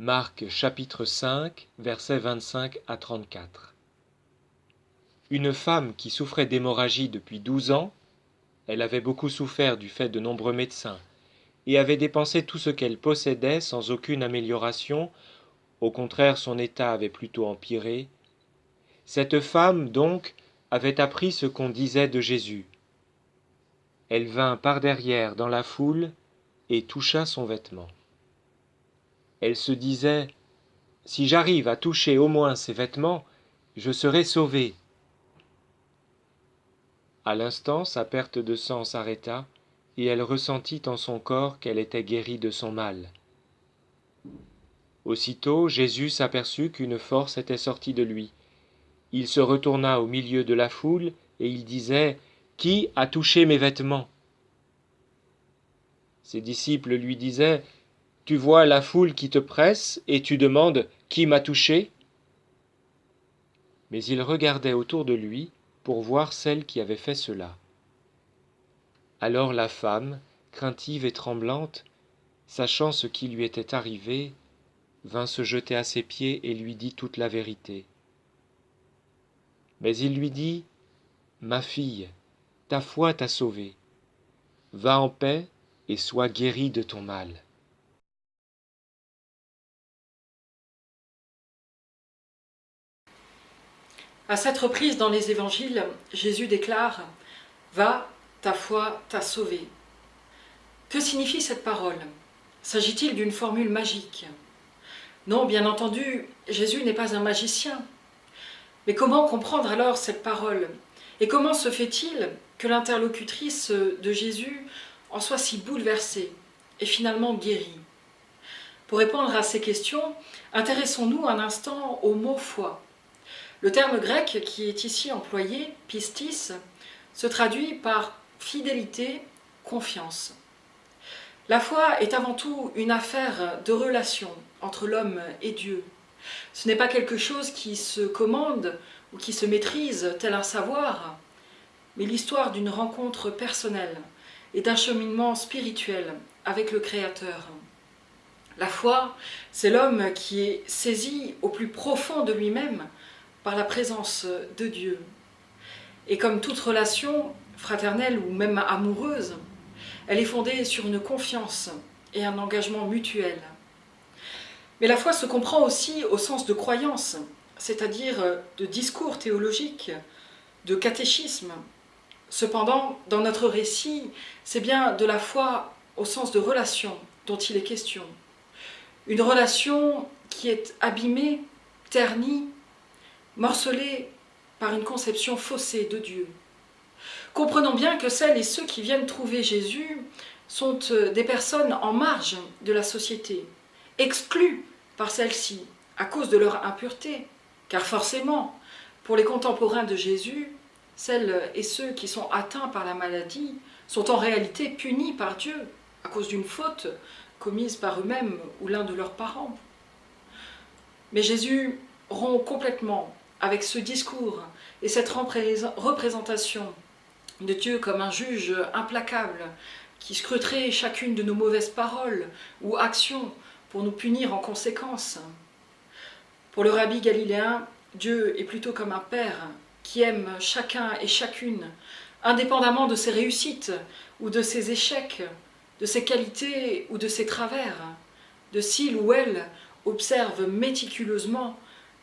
Marc chapitre 5, versets 25 à 34. Une femme qui souffrait d'hémorragie depuis 12 ans, elle avait beaucoup souffert du fait de nombreux médecins, et avait dépensé tout ce qu'elle possédait sans aucune amélioration, au contraire son état avait plutôt empiré. Cette femme, donc, avait appris ce qu'on disait de Jésus. Elle vint par derrière dans la foule et toucha son vêtement. Elle se disait: « Si j'arrive à toucher au moins ses vêtements, je serai sauvée. » À l'instant, sa perte de sang s'arrêta, et elle ressentit en son corps qu'elle était guérie de son mal. Aussitôt, Jésus s'aperçut qu'une force était sortie de lui. Il se retourna au milieu de la foule, et il disait: « Qui a touché mes vêtements ?» Ses disciples lui disaient: « Tu vois la foule qui te presse, et tu demandes: Qui m'a touché ?» Mais il regardait autour de lui pour voir celle qui avait fait cela. Alors la femme, craintive et tremblante, sachant ce qui lui était arrivé, vint se jeter à ses pieds et lui dit toute la vérité. Mais il lui dit: « Ma fille, ta foi t'a sauvée. Va en paix et sois guérie de ton mal. » À cette reprise dans les évangiles, Jésus déclare: « Va, ta foi t'a sauvé. » Que signifie cette parole? S'agit-il d'une formule magique? Non, bien entendu, Jésus n'est pas un magicien. Mais comment comprendre alors cette parole? Et comment se fait-il que l'interlocutrice de Jésus en soit si bouleversée et finalement guérie? Pour répondre à ces questions, intéressons-nous un instant au mot foi. Le terme grec qui est ici employé, pistis, se traduit par fidélité, confiance. La foi est avant tout une affaire de relation entre l'homme et Dieu. Ce n'est pas quelque chose qui se commande ou qui se maîtrise tel un savoir, mais l'histoire d'une rencontre personnelle et d'un cheminement spirituel avec le Créateur. La foi, c'est l'homme qui est saisi au plus profond de lui-même par la présence de Dieu. Et comme toute relation fraternelle ou même amoureuse, elle est fondée sur une confiance et un engagement mutuel. Mais la foi se comprend aussi au sens de croyance, c'est-à-dire de discours théologique, de catéchisme. Cependant, dans notre récit, c'est bien de la foi au sens de relation dont il est question. Une relation qui est abîmée, ternie, morcelés par une conception faussée de Dieu. Comprenons bien que celles et ceux qui viennent trouver Jésus sont des personnes en marge de la société, exclues par celle-ci à cause de leur impureté, car forcément, pour les contemporains de Jésus, celles et ceux qui sont atteints par la maladie sont en réalité punis par Dieu à cause d'une faute commise par eux-mêmes ou l'un de leurs parents. Mais Jésus rompt complètement avec ce discours et cette représentation de Dieu comme un juge implacable qui scruterait chacune de nos mauvaises paroles ou actions pour nous punir en conséquence. Pour le rabbi galiléen, Dieu est plutôt comme un père qui aime chacun et chacune, indépendamment de ses réussites ou de ses échecs, de ses qualités ou de ses travers, de s'il ou elle observe méticuleusement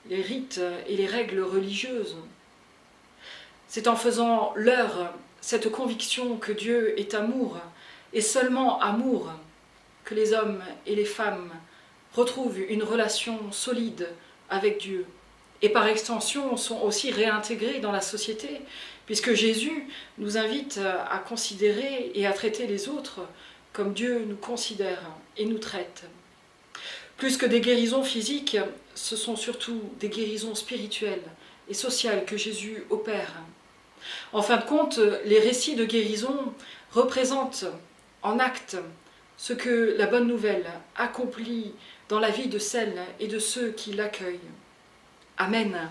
les rites et les règles religieuses. C'est en faisant leur cette conviction que Dieu est amour, et seulement amour, que les hommes et les femmes retrouvent une relation solide avec Dieu, et par extension sont aussi réintégrés dans la société, puisque Jésus nous invite à considérer et à traiter les autres comme Dieu nous considère et nous traite. Plus que des guérisons physiques, ce sont surtout des guérisons spirituelles et sociales que Jésus opère. En fin de compte, les récits de guérison représentent en acte ce que la bonne nouvelle accomplit dans la vie de celles et de ceux qui l'accueillent. Amen.